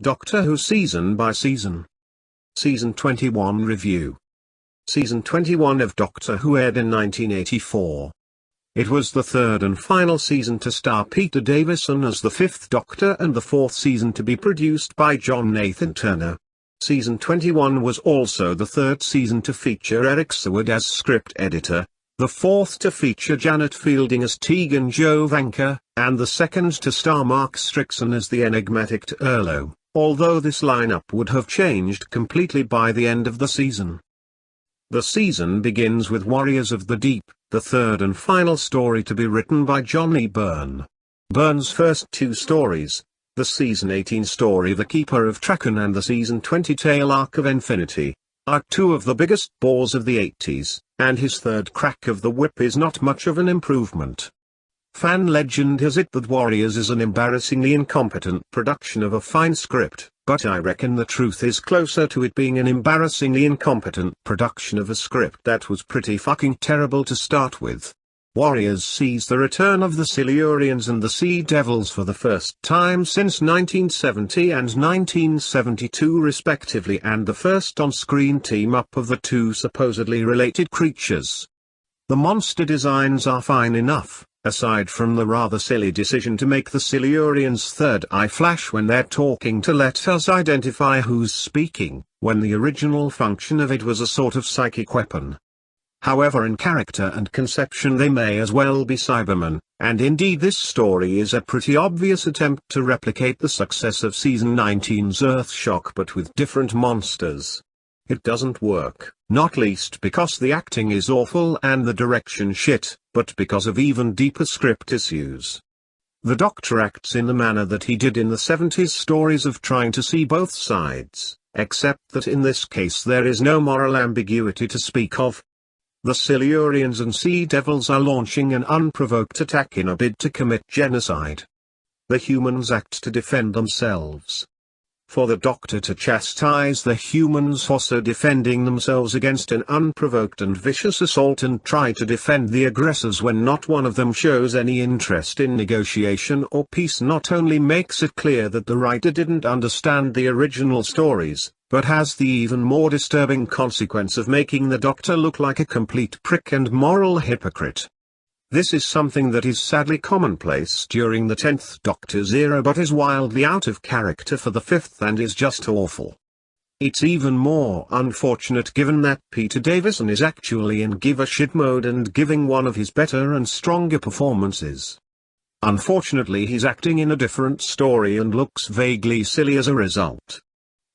Doctor Who Season by Season. Season 21 Review. Season 21 of Doctor Who aired in 1984. It was the third and final season to star Peter Davison as the fifth Doctor and the fourth season to be produced by John Nathan Turner. Season 21 was also the third season to feature Eric Saward as script editor, the fourth to feature Janet Fielding as Tegan Jovanka, and the second to star Mark Strickson as the enigmatic Turlough, although this lineup would have changed completely by the end of the season. The season begins with Warriors of the Deep, the third and final story to be written by John E. Byrne. Byrne's first two stories, the Season 18 story The Keeper of Traken and the Season 20 Tale Arc of Infinity, are two of the biggest bores of the 80s, and his third crack of the whip is not much of an improvement. Fan legend has it that Warriors is an embarrassingly incompetent production of a fine script, but I reckon the truth is closer to it being an embarrassingly incompetent production of a script that was pretty fucking terrible to start with. Warriors sees the return of the Silurians and the Sea Devils for the first time since 1970 and 1972 respectively, and the first on-screen team-up of the two supposedly related creatures. The monster designs are fine enough, aside from the rather silly decision to make the Silurians' third eye flash when they're talking to let us identify who's speaking, when the original function of it was a sort of psychic weapon. However, in character and conception they may as well be Cybermen, and indeed this story is a pretty obvious attempt to replicate the success of Season 19's Earthshock but with different monsters. It doesn't work, not least because the acting is awful and the direction shit, but because of even deeper script issues. The Doctor acts in the manner that he did in the 70s stories of trying to see both sides, except that in this case there is no moral ambiguity to speak of. The Silurians and Sea Devils are launching an unprovoked attack in a bid to commit genocide. The humans act to defend themselves. For the Doctor to chastise the humans for so defending themselves against an unprovoked and vicious assault and try to defend the aggressors when not one of them shows any interest in negotiation or peace not only makes it clear that the writer didn't understand the original stories, but has the even more disturbing consequence of making the Doctor look like a complete prick and moral hypocrite. This is something that is sadly commonplace during the 10th Doctor's era but is wildly out of character for the 5th and is just awful. It's even more unfortunate given that Peter Davison is actually in give a shit mode and giving one of his better and stronger performances. Unfortunately he's acting in a different story and looks vaguely silly as a result.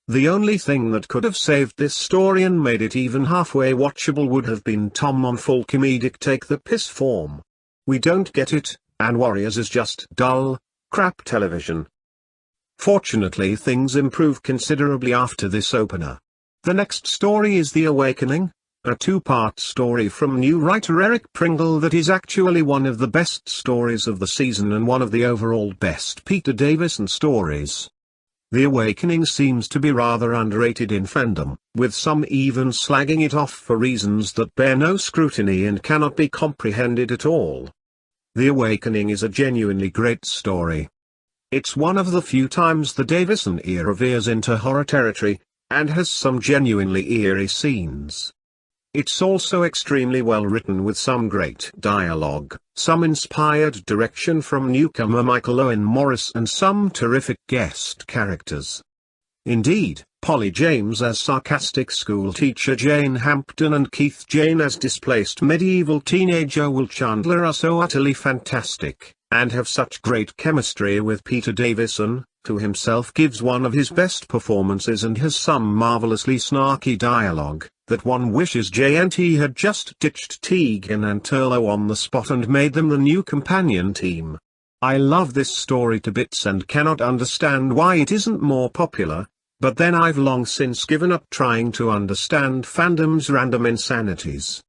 The only thing that could have saved this story and made it even halfway watchable would have been Tom on full comedic take the piss form. We don't get it, and Warriors is just dull, crap television. Fortunately things improve considerably after this opener. The next story is The Awakening, a two-part story from new writer Eric Pringle that is actually one of the best stories of the season and one of the overall best Peter Davison stories. The Awakening seems to be rather underrated in fandom, with some even slagging it off for reasons that bear no scrutiny and cannot be comprehended at all. The Awakening is a genuinely great story. It's one of the few times the Davison era veers into horror territory, and has some genuinely eerie scenes. It's also extremely well written with some great dialogue, some inspired direction from newcomer Michael Owen Morris and some terrific guest characters. Indeed, Polly James as sarcastic schoolteacher Jane Hampton and Keith Jane as displaced medieval teenager Will Chandler are so utterly fantastic, and have such great chemistry with Peter Davison, who himself gives one of his best performances and has some marvelously snarky dialogue, that one wishes JNT had just ditched Tegan and Turlough on the spot and made them the new companion team. I love this story to bits and cannot understand why it isn't more popular, but then I've long since given up trying to understand fandom's random insanities.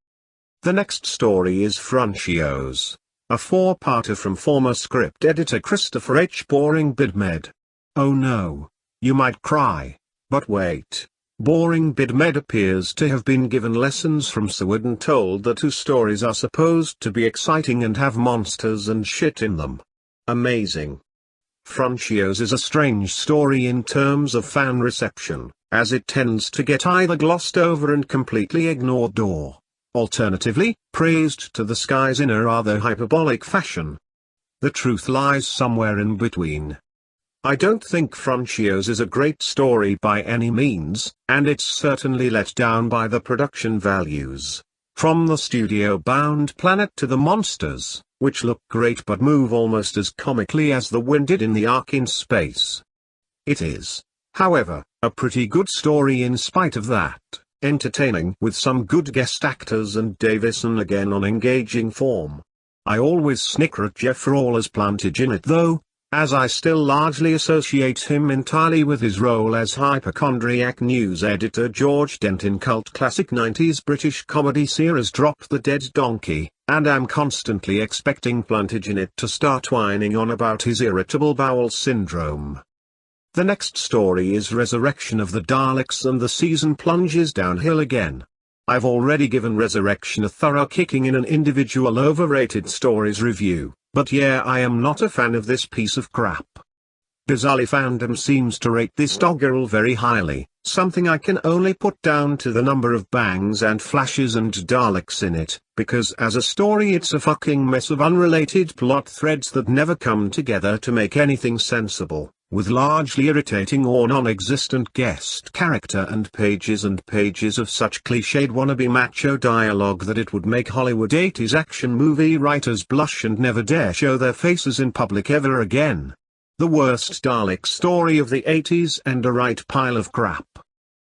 The next story is Frunchios, a four-parter from former script editor Christopher H. Boring Bidmed. Oh no, you might cry, but wait. Boring Bidmed appears to have been given lessons from Saward and told that two stories are supposed to be exciting and have monsters and shit in them. Amazing. Franchio's is a strange story in terms of fan reception, as it tends to get either glossed over and completely ignored or, alternatively, praised to the skies in a rather hyperbolic fashion. The truth lies somewhere in between. I don't think Franchio's is a great story by any means, and it's certainly let down by the production values. From the studio-bound planet to the monsters, which look great but move almost as comically as the wind did in the Ark in space. It is, however, a pretty good story in spite of that, entertaining with some good guest actors and Davison again on engaging form. I always snicker at Jeff Rawler's plantage in it though, as I still largely associate him entirely with his role as hypochondriac news editor George Dent in cult classic 90s British comedy series Drop the Dead Donkey, and am constantly expecting Plantage in it to start whining on about his irritable bowel syndrome. The next story is Resurrection of the Daleks, and the season plunges downhill again. I've already given Resurrection a thorough kicking in an individual overrated stories review. But yeah, I am not a fan of this piece of crap. Bizarrely, fandom seems to rate this doggerel very highly, something I can only put down to the number of bangs and flashes and Daleks in it, because as a story it's a fucking mess of unrelated plot threads that never come together to make anything sensible, with largely irritating or non-existent guest character and pages of such cliched wannabe macho dialogue that it would make Hollywood 80s action movie writers blush and never dare show their faces in public ever again. The worst Dalek story of the 80s and a right pile of crap.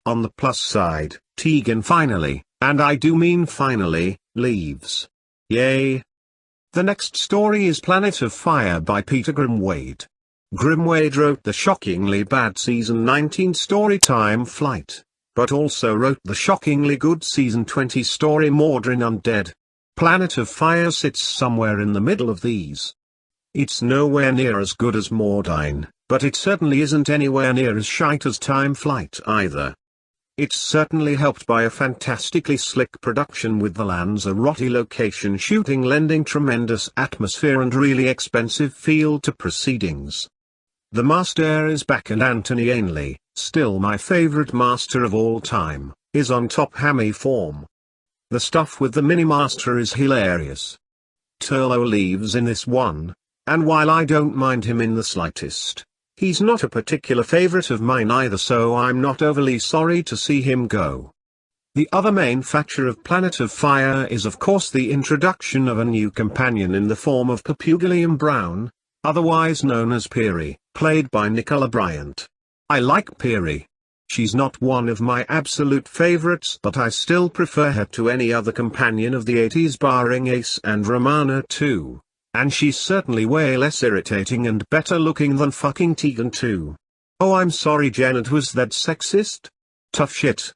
On the plus side, Tegan finally, and I do mean finally, leaves. Yay! The next story is Planet of Fire by Peter Grimwade. Grimwade wrote the shockingly bad season 19 story Time Flight, but also wrote the shockingly good season 20 story Mordrin Undead. Planet of Fire sits somewhere in the middle of these. It's nowhere near as good as Mordine, but it certainly isn't anywhere near as shite as Time Flight either. It's certainly helped by a fantastically slick production with the Lanzarote location shooting lending tremendous atmosphere and really expensive feel to proceedings. The Master is back, and Anthony Ainley, still my favorite Master of all time, is on top hammy form. The stuff with the Mini-Master is hilarious. Turlo leaves in this one, and while I don't mind him in the slightest, he's not a particular favorite of mine either, so I'm not overly sorry to see him go. The other main feature of Planet of Fire is of course the introduction of a new companion in the form of Papugillium Brown, otherwise known as Peary, played by Nicola Bryant. I like Peary. She's not one of my absolute favorites, but I still prefer her to any other companion of the 80s barring Ace and Romana too. And she's certainly way less irritating and better looking than fucking Tegan too. Oh, I'm sorry Janet, was that sexist? Tough shit.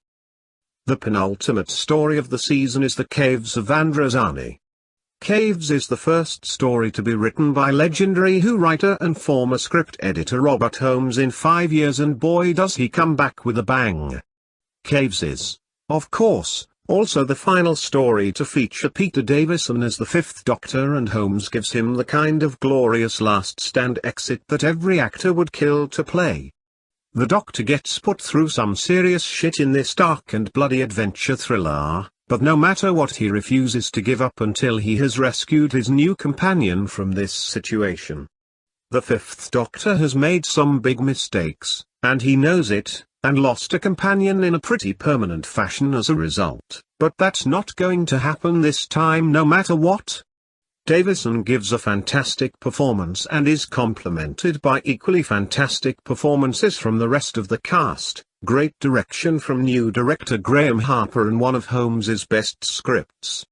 The penultimate story of the season is The Caves of Androzani. Caves is the first story to be written by legendary Who writer and former script editor Robert Holmes in 5 years, and boy does he come back with a bang. Caves is, of course, also the final story to feature Peter Davison as the Fifth Doctor, and Holmes gives him the kind of glorious last stand exit that every actor would kill to play. The Doctor gets put through some serious shit in this dark and bloody adventure thriller, but no matter what he refuses to give up until he has rescued his new companion from this situation. The Fifth Doctor has made some big mistakes, and he knows it, and lost a companion in a pretty permanent fashion as a result, but that's not going to happen this time no matter what. Davison gives a fantastic performance and is complemented by equally fantastic performances from the rest of the cast, great direction from new director Graham Harper, and one of Holmes's best scripts.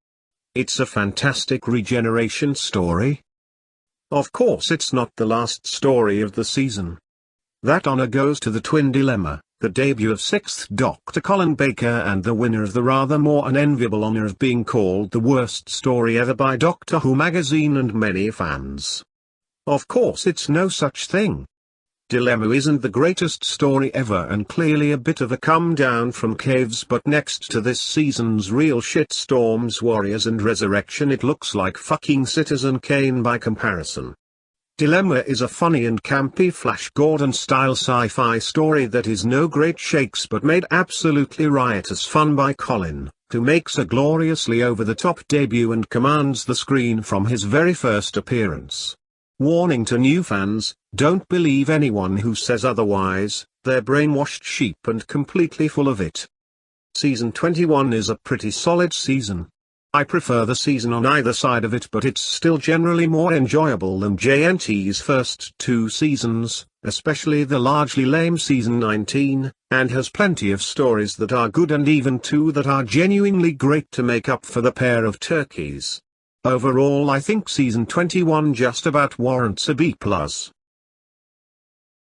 It's a fantastic regeneration story. Of course it's not the last story of the season. That honor goes to The Twin Dilemma, the debut of Sixth Doctor Colin Baker and the winner of the rather more unenviable honor of being called the worst story ever by Doctor Who magazine and many fans. Of course it's no such thing. Dilemma isn't the greatest story ever and clearly a bit of a come down from Caves, but next to this season's real shit Storms, Warriors and Resurrection, it looks like fucking Citizen Kane by comparison. Dilemma is a funny and campy Flash Gordon-style sci-fi story that is no great shakes but made absolutely riotous fun by Colin, who makes a gloriously over-the-top debut and commands the screen from his very first appearance. Warning to new fans, don't believe anyone who says otherwise, they're brainwashed sheep and completely full of it. Season 21 is a pretty solid season. I prefer the season on either side of it, but it's still generally more enjoyable than JNT's first two seasons, especially the largely lame season 19, and has plenty of stories that are good and even two that are genuinely great to make up for the pair of turkeys. Overall, I think season 21 just about warrants a B+.